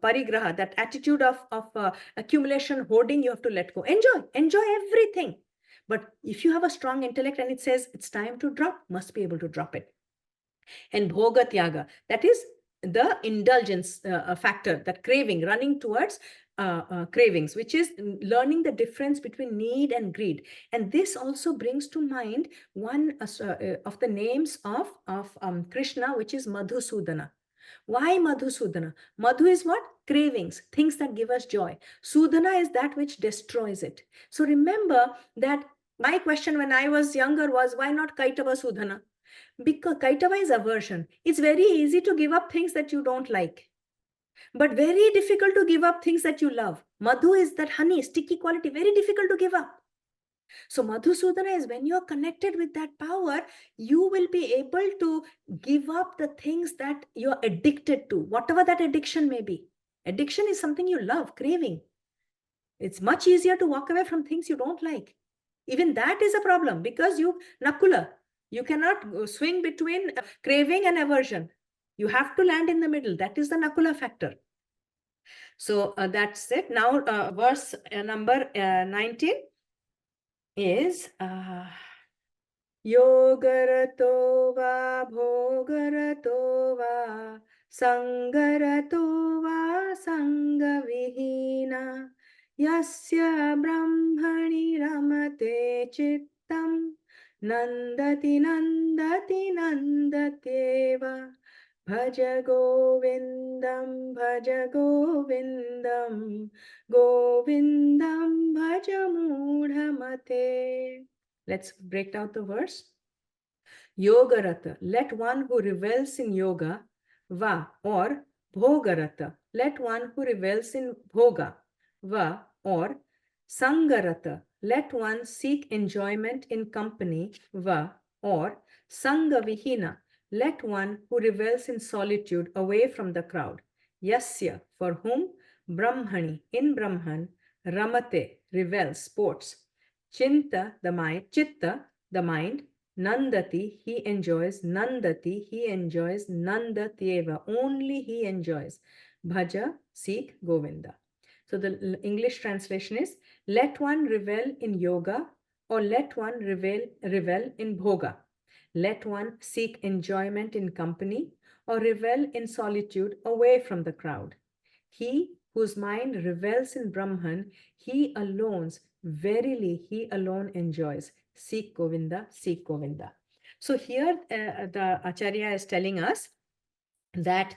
parigraha, that attitude of accumulation, hoarding, you have to let go. Enjoy everything. But if you have a strong intellect and it says it's time to drop, must be able to drop it. And bhoga tyaga, that is the indulgence factor, that craving, running towards cravings, which is learning the difference between need and greed. And this also brings to mind one of the names of Krishna, which is Madhusudana. Why Madhusudana? Madhu is what? Cravings, things that give us joy. Sudana is that which destroys it. So remember that my question when I was younger was, why not Kaitava Sudana? Because Kaitava is aversion. It's very easy to give up things that you don't like, but very difficult to give up things that you love. Madhu is that honey, sticky quality, very difficult to give up. So Madhusudana is when you're connected with that power, you will be able to give up the things that you're addicted to, whatever that addiction may be. Addiction is something you love, craving. It's much easier to walk away from things you don't like. Even that is a problem because nakula, you cannot swing between craving and aversion. You have to land in the middle. That is the nakula factor. So that's it. Now, verse number 19 is Yogarato va bhogarato va sangarato va sangavihina yasya brahmani ramate chittam nandati nandati nandateva bhaja govindam govindam bhaja mudhamate. Let's break down the verse. Yogarata, let one who revels in yoga, va, or bhogarata, let one who revels in bhoga, va, or sangarata, let one seek enjoyment in company, va, or sangavihina, let one who revels in solitude away from the crowd. Yasya, for whom, brahmani, in Brahman, ramate, revels, sports, chinta, the mind, chitta, the mind, Nandati, he enjoys. Nandati, he enjoys. Nandatyeva, only he enjoys. Bhaja, seek Govinda. So the English translation is, let one revel in yoga or let one revel in bhoga. Let one seek enjoyment in company or revel in solitude away from the crowd. He whose mind revels in Brahman, he alone, verily he alone enjoys. Seek Govinda, seek Govinda. So here the Acharya is telling us that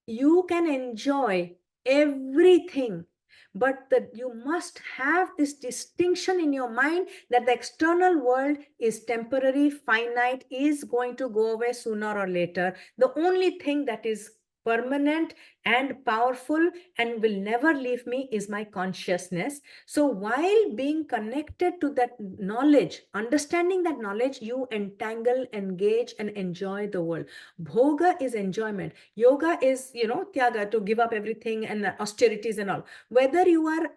you can enjoy everything, but that you must have this distinction in your mind that the external world is temporary, finite, is going to go away sooner or later. The only thing that is permanent and powerful and will never leave me is my consciousness. So while being connected to that knowledge, understanding that knowledge, you entangle, engage, and enjoy the world. Bhoga is enjoyment. Yoga is, tyaga, to give up everything and austerities and all. Whether you are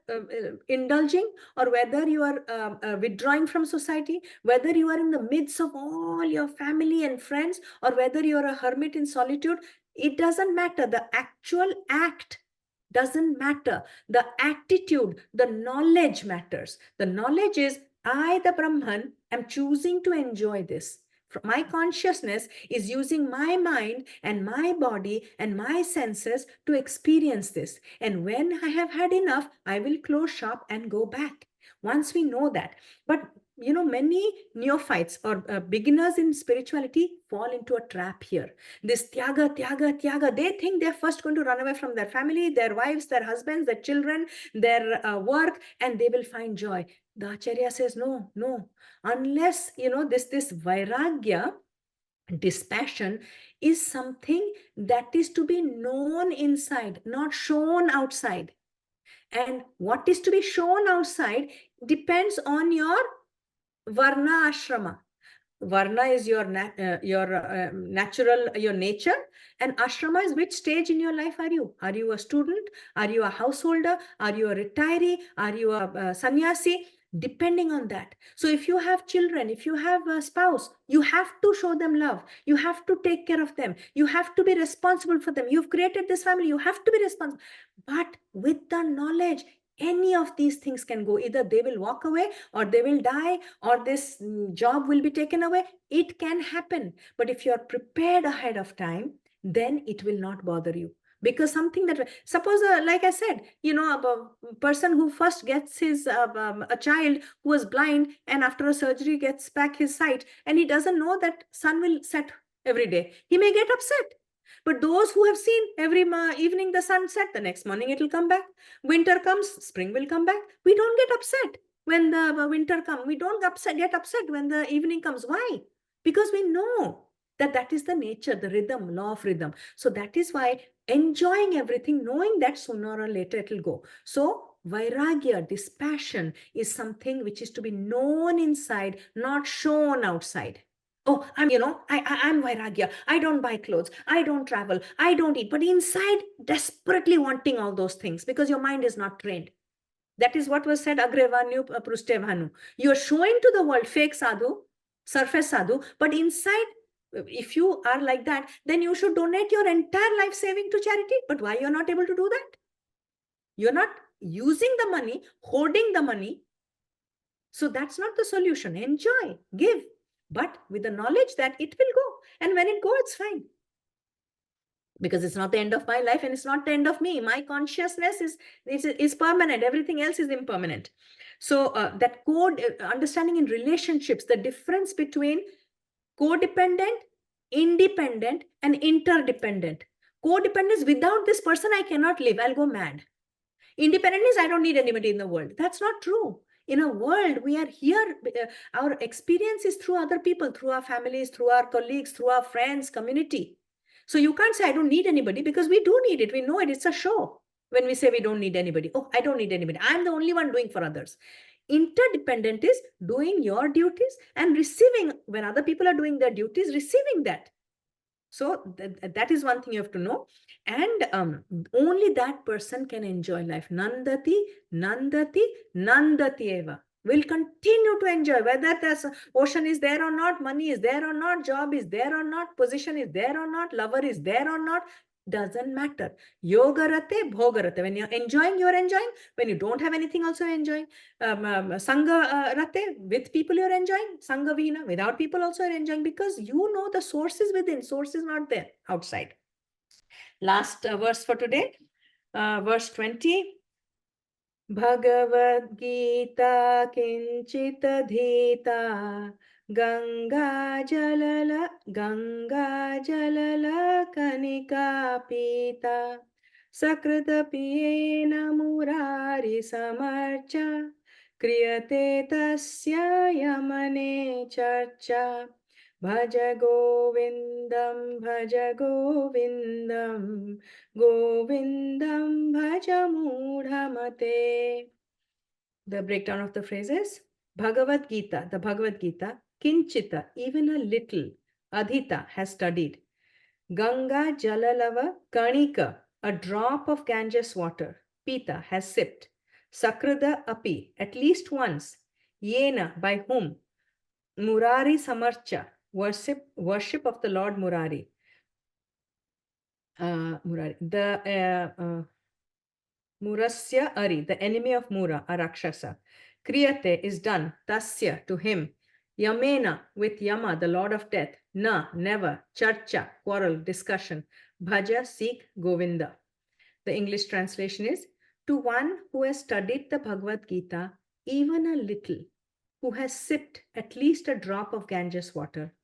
indulging or whether you are withdrawing from society, whether you are in the midst of all your family and friends, or whether you are a hermit in solitude, it doesn't matter. The actual act doesn't matter. The attitude, the knowledge matters. The knowledge is, I, the Brahman, am choosing to enjoy this. My consciousness is using my mind and my body and my senses to experience this. And when I have had enough, I will close shop and go back. Once we know that. But many neophytes or beginners in spirituality fall into a trap here. This tyaga, tyaga, tyaga. They think they're first going to run away from their family, their wives, their husbands, their children, their work, and they will find joy. The Acharya says, no, no. Unless, this vairagya, dispassion, is something that is to be known inside, not shown outside. And what is to be shown outside depends on your varna ashrama. Varna is your natural, your nature, and ashrama is which stage in your life are you? Are you a student? Are you a householder? Are you a retiree? Are you a sannyasi? Depending on that. So if you have children, if you have a spouse, you have to show them love. You have to take care of them. You have to be responsible for them. You've created this family. You have to be responsible. But with the knowledge, any of these things can go. Either they will walk away, or they will die, or this job will be taken away. It can happen. But if you're prepared ahead of time, then it will not bother you. Because something that, suppose, like I said, a person who first gets his, a child who was blind and after a surgery gets back his sight, and he doesn't know that sun will set every day. He may get upset. But those who have seen every evening the sun set, the next morning it will come back. Winter comes, spring will come back. We don't get upset when the winter comes. We don't get upset when the evening comes. Why? Because we know that is the nature, the rhythm, law of rhythm. So that is why enjoying everything, knowing that sooner or later it will go. So vairagya, dispassion, is something which is to be known inside, not shown outside. Oh, I'm Vairagya. I don't buy clothes. I don't travel. I don't eat. But inside, desperately wanting all those things because your mind is not trained. That is what was said, Agrevanu Prustevanu. You're showing to the world fake sadhu, surface sadhu, but inside, if you are like that, then you should donate your entire life saving to charity. But why you're not able to do that? You're not using the money, hoarding the money. So that's not the solution. Enjoy, give. but with the knowledge that it will go. And when it goes, it's fine. Because it's not the end of my life and it's not the end of me. My consciousness is permanent. Everything else is impermanent. So that code understanding in relationships, the difference between codependent, independent, and interdependent. Codependence, without this person, I cannot live. I'll go mad. Independent is I don't need anybody in the world. That's not true. In a world, we are here. Our experience is through other people, through our families, through our colleagues, through our friends, community. So you can't say I don't need anybody, because we do need it. We know it. It's a show. When we say we don't need anybody, oh, I don't need anybody. I'm the only one doing for others. Interdependent is doing your duties and receiving, when other people are doing their duties, receiving that. So that is one thing you have to know. And only that person can enjoy life. Nandati, nandati, nandati eva. Will continue to enjoy, whether the ocean is there or not, money is there or not, job is there or not, position is there or not, lover is there or not, doesn't matter. Yoga rate, bhoga rate. When you're enjoying, you're enjoying. When you don't have anything, also enjoying. Sangha rate, with people you're enjoying. Sangha vina, without people also you're enjoying, because you know the source is within, source is not there outside. Last verse for today, verse 20. Bhagavad Gita kinchita dhita Ganga jalala kanika pita Sakrita piyena murari samarcha Kriyate tasya yamane charcha Bhaja Govindam Govindam Bhaja Mudhamate. The breakdown of the phrases. Bhagavad Gita, the Bhagavad Gita, Kinchita, even a little, Adhita, has studied. Ganga Jalalava Kanika, a drop of Ganges water, Pita, has sipped. Sakrida Api, at least once. Yena, by whom? Murari Samarcha, worship of the Lord Murari. Murasya Ari, the enemy of Mura, a Rakshasa. Kriyate is done, Tasya, to him. Yamena, with Yama, the Lord of Death. Na, never. Charcha, quarrel, discussion. Bhaja, seek, Govinda. The English translation is, to one who has studied the Bhagavad Gita, even a little, who has sipped at least a drop of Ganges water,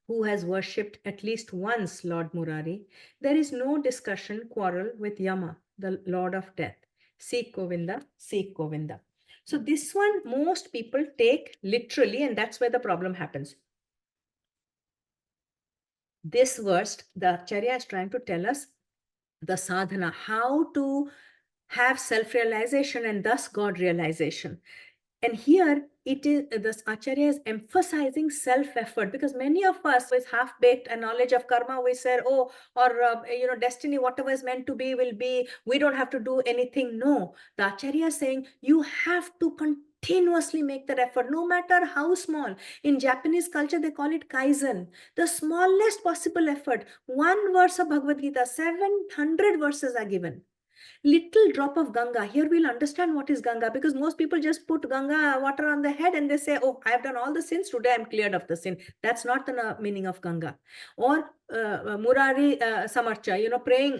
who has worshipped at least once Lord Murari, there is no discussion, quarrel with Yama, the Lord of Death. Seek Govinda, seek Govinda. So this one, most people take literally, and that's where the problem happens. This verse, the Acharya is trying to tell us the sadhana, how to have self-realization and thus God realization. And here it is, the Acharya is emphasizing self-effort, because many of us with half-baked knowledge of karma, we say, oh, or destiny, whatever is meant to be will be, we don't have to do anything. No, the Acharya is saying you have to continuously make that effort, no matter how small. In Japanese culture, they call it kaizen, the smallest possible effort. One verse of Bhagavad Gita, 700 verses are given. Little drop of Ganga. Here we'll understand what is Ganga, because most people just put Ganga water on the head and they say, oh, I have done all the sins, today I'm cleared of the sin. That's not the meaning of Ganga. Or Murari Samarcha, praying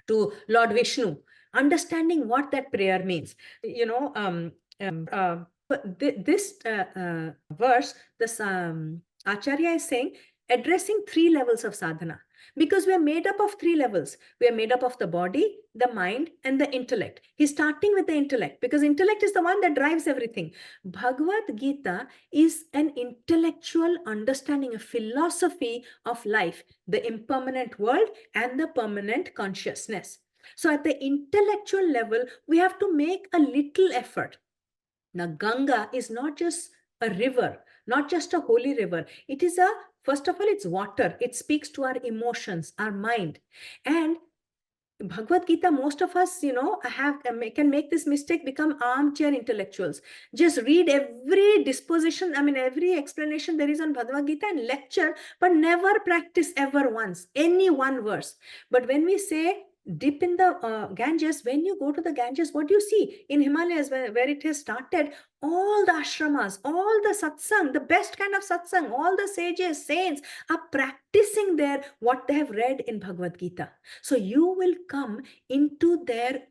to Lord Vishnu, understanding what that prayer means. This verse, this Acharya is saying, addressing 3 levels of sadhana. Because we are made up of 3 levels. We are made up of the body, the mind, and the intellect. He's starting with the intellect, because intellect is the one that drives everything. Bhagavad Gita is an intellectual understanding, a philosophy of life, the impermanent world and the permanent consciousness. So at the intellectual level, we have to make a little effort. Now, Ganga is not just a river, not just a holy river. It is first of all, it's water. It speaks to our emotions, our mind. And Bhagavad Gita, most of us, can make this mistake, become armchair intellectuals. Just read every disposition, every explanation there is on Bhagavad Gita and lecture, but never practice ever once, any one verse. But when we say dip in the Ganges. When you go to the Ganges, what do you see? In Himalayas, where it has started, all the ashramas, all the satsang, the best kind of satsang, all the sages, saints are practicing there what they have read in Bhagavad Gita. So you will come into their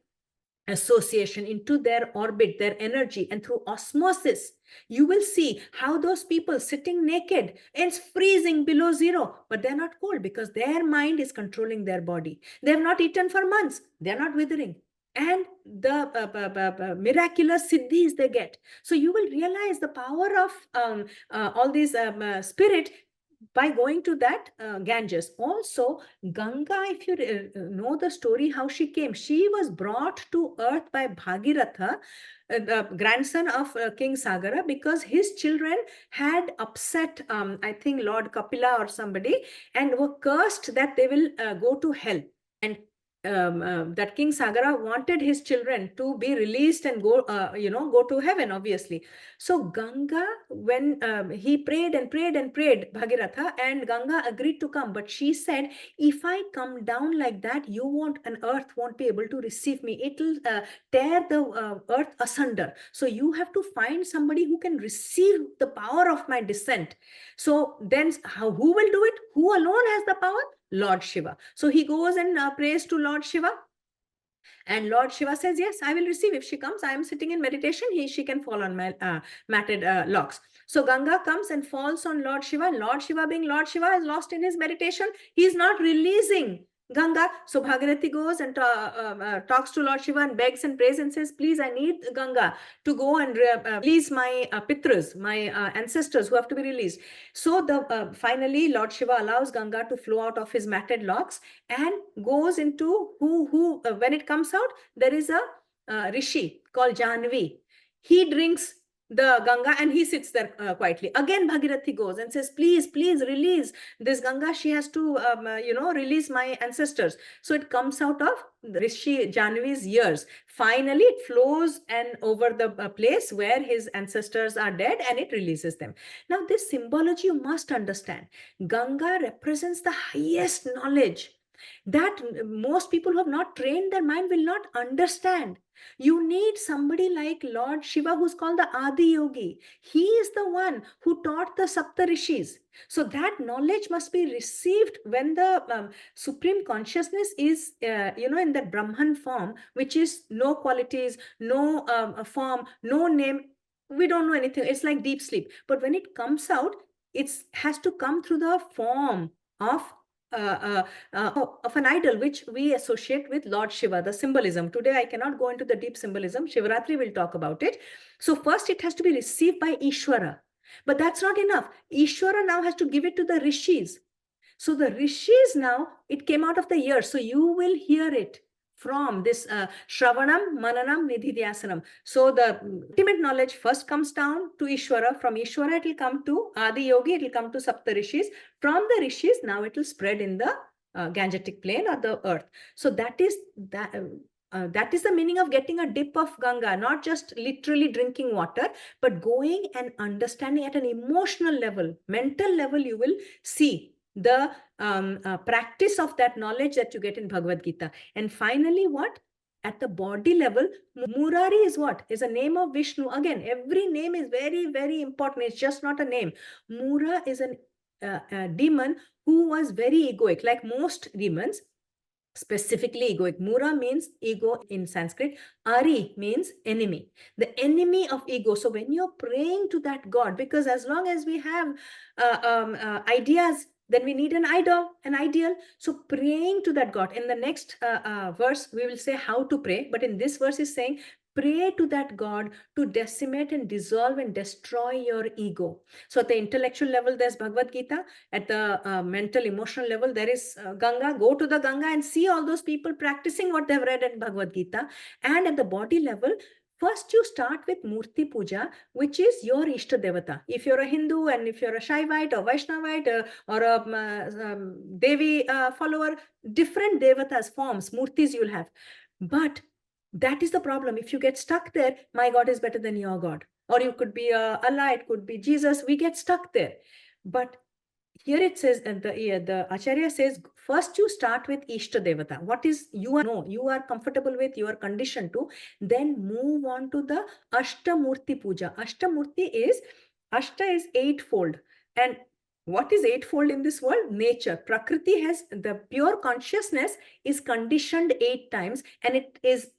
association, into their orbit, their energy, and through osmosis, you will see how those people sitting naked, it's freezing below zero, but they're not cold because their mind is controlling their body. They have not eaten for months, they're not withering. And the miraculous siddhis they get. So you will realize the power of all these spirit by going to that Ganges. Also, Ganga, if you know the story, how she came, she was brought to earth by Bhagiratha, the grandson of King Sagara, because his children had upset, I think, Lord Kapila or somebody, and were cursed that they will go to hell. And that King Sagara wanted his children to be released and go, go to heaven, obviously. So Ganga, when he prayed and prayed and prayed, Bhagiratha, and Ganga agreed to come. But she said, if I come down like that, an earth won't be able to receive me. It'll tear the earth asunder. So you have to find somebody who can receive the power of my descent. So then who will do it? Who alone has the power? Lord Shiva. So he goes and prays to Lord Shiva. And Lord Shiva says, yes, I will receive. If she comes, I am sitting in meditation. She can fall on my matted locks. So Ganga comes and falls on Lord Shiva. Lord Shiva, being Lord Shiva, is lost in his meditation. He is not releasing Ganga. So Bhagirathi goes and talks to Lord Shiva and begs and prays and says, please, I need Ganga to go and release my pitras, my ancestors who have to be released. So finally, Lord Shiva allows Ganga to flow out of his matted locks and goes into when it comes out, there is a rishi called Janvi. He drinks the Ganga and he sits there quietly. Again, Bhagirathi goes and says, please, please release this Ganga. She has to, release my ancestors. So it comes out of Rishi Janvi's ears. Finally, it flows and over the place where his ancestors are dead, and it releases them. Now, this symbology you must understand. Ganga represents the highest knowledge that most people who have not trained their mind will not understand. You need somebody like Lord Shiva, who's called the Adi Yogi. He is the one who taught the Saptarishis. So that knowledge must be received when the supreme consciousness is, in that Brahman form, which is no qualities, no form, no name. We don't know anything. It's like deep sleep. But when it comes out, it has to come through the form of of an idol, which we associate with Lord Shiva, the symbolism. Today, I cannot go into the deep symbolism. Shivaratri will talk about it. So first, it has to be received by Ishwara. But that's not enough. Ishwara now has to give it to the rishis. So the rishis now, it came out of the ear. So you will hear it from this Shravanam, Mananam, Nididhyasanam. So the ultimate knowledge first comes down to Ishwara. From Ishwara, it will come to Adi Yogi, it will come to Sapta Rishis. From the Rishis, now it will spread in the Gangetic plain or the earth. So that is the meaning of getting a dip of Ganga, not just literally drinking water, but going and understanding at an emotional level, mental level. You will see the practice of that knowledge that you get in Bhagavad Gita. And finally, what? At the body level, Murari is what? Is a name of Vishnu. Again, every name is very, very important. It's just not a name. Mura is a demon who was very egoic, like most demons. Specifically egoic. Mura means ego in Sanskrit. Ari means enemy, the enemy of ego. So when you're praying to that God, because as long as we have ideas, then we need an idol, an ideal. So praying to that God. In the next verse, we will say how to pray. But in this verse is saying, pray to that God to decimate and dissolve and destroy your ego. So at the intellectual level, there's Bhagavad Gita. At the mental, emotional level, there is Ganga. Go to the Ganga and see all those people practicing what they've read in Bhagavad Gita. And at the body level, first you start with Murti Puja, which is your Ishta Devata. If you're a Hindu and if you're a Shaivite or Vaishnavite or a Devi follower, different Devatas, forms, Murtis you'll have. But that is the problem. If you get stuck there, my God is better than your God. Or you could be Allah, it could be Jesus. We get stuck there. But here it says, the Acharya says, first you start with Ishta Devata. What is you are comfortable with, you are conditioned to, then move on to the Ashtamurti Puja. Ashta is eightfold. And what is eightfold in this world? Nature. Prakriti has, the pure consciousness is conditioned 8 times, and it is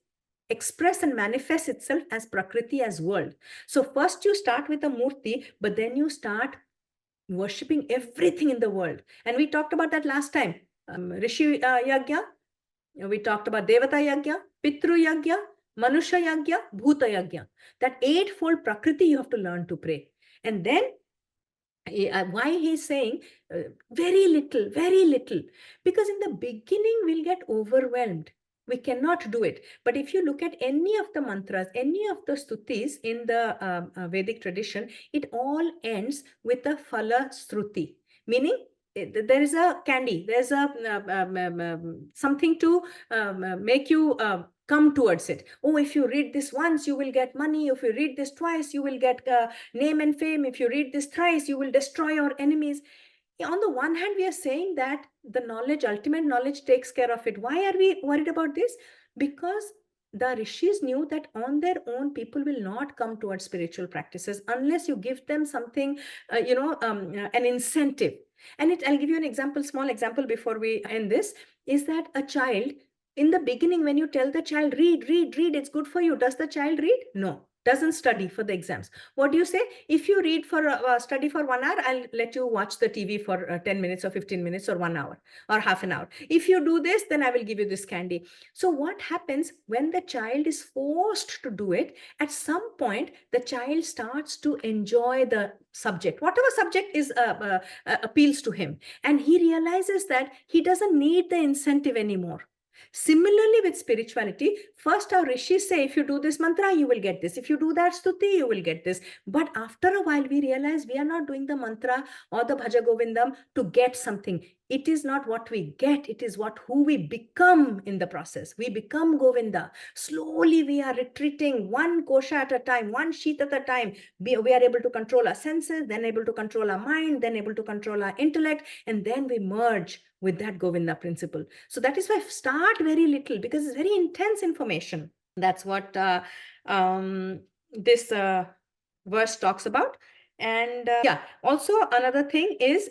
express and manifests itself as Prakriti, as world. So first you start with a Murti, but then you start worshipping everything in the world. And we talked about that last time. Rishi Yagya, we talked about Devata Yagya, Pitru Yagya, Manusha Yagya, Bhuta Yagya. That eightfold Prakriti you have to learn to pray. And then why he's saying very little, because in the beginning we'll get overwhelmed. We cannot do it. But if you look at any of the mantras, any of the stutis in the Vedic tradition, it all ends with a phala struti, meaning there is a candy, there's a something to make you come towards it. Oh, if you read this once, you will get money. If you read this twice, you will get name and fame. If you read this thrice, you will destroy your enemies. On the one hand, we are saying that the knowledge, ultimate knowledge, takes care of it. Why are we worried about this? Because the rishis knew that on their own, people will not come towards spiritual practices unless you give them something, an incentive. And I'll give you an example, small example before we end this, is that a child, in the beginning, when you tell the child, read, it's good for you, does the child read? No. Doesn't study for the exams. What do you say? If you read for study for 1 hour, I'll let you watch the TV for 10 minutes or 15 minutes or 1 hour or half an hour. If you do this, then I will give you this candy. So what happens when the child is forced to do it? At some point, the child starts to enjoy the subject, whatever subject is appeals to him. And he realizes that he doesn't need the incentive anymore. Similarly, with spirituality, first our rishis say, if you do this mantra, you will get this. If you do that stuti, you will get this. But after a while, we realize we are not doing the mantra or the Bhaja Govindam to get something. It is not what we get, it is who we become in the process. We become Govinda. Slowly we are retreating one kosha at a time, one sheath at a time. We are able to control our senses, then able to control our mind, then able to control our intellect, and then we merge with that Govinda principle. So that is why start very little, because it's very intense information. That's what this verse talks about. And also another thing is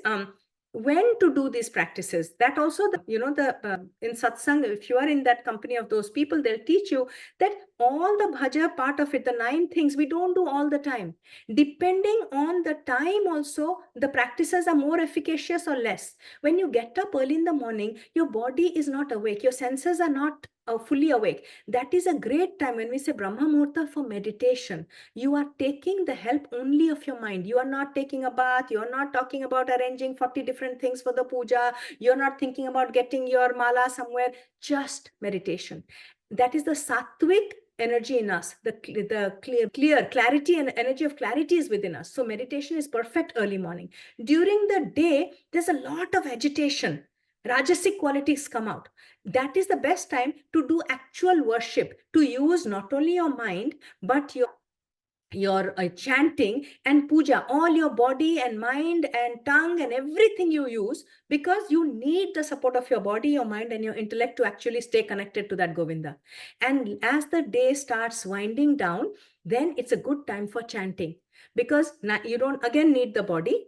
when to do these practices. That also, in satsang, if you are in that company of those people, they'll teach you that all the bhaja part of it, the 9 things, we don't do all the time. Depending on the time also, the practices are more efficacious or less. When you get up early in the morning, your body is not awake, your senses are not fully awake. That is a great time. When we say Brahma Muhurta for meditation, you are taking the help only of your mind. You are not taking a bath. You are not talking about arranging 40 different things for the puja. You're not thinking about getting your mala somewhere. Just meditation. That is the sattvic energy in us. The clear clarity and energy of clarity is within us. So meditation is perfect early morning. During the day, there's a lot of agitation. Rajasic qualities come out. That is the best time to do actual worship, to use not only your mind, but your chanting and puja, all your body and mind and tongue and everything you use, because you need the support of your body, your mind, and your intellect to actually stay connected to that Govinda. And as the day starts winding down, then it's a good time for chanting, because you don't again need the body,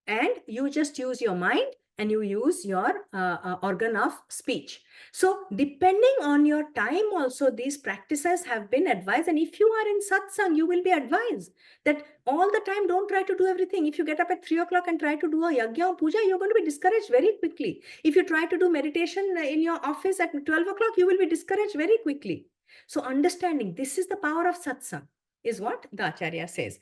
and you just use your mind and you use your organ of speech. So depending on your time also, these practices have been advised. And if you are in satsang, you will be advised that all the time, don't try to do everything. If you get up at 3 o'clock and try to do a yagya or puja, you're going to be discouraged very quickly. If you try to do meditation in your office at 12 o'clock, you will be discouraged very quickly. So understanding this is the power of satsang is what the Acharya says.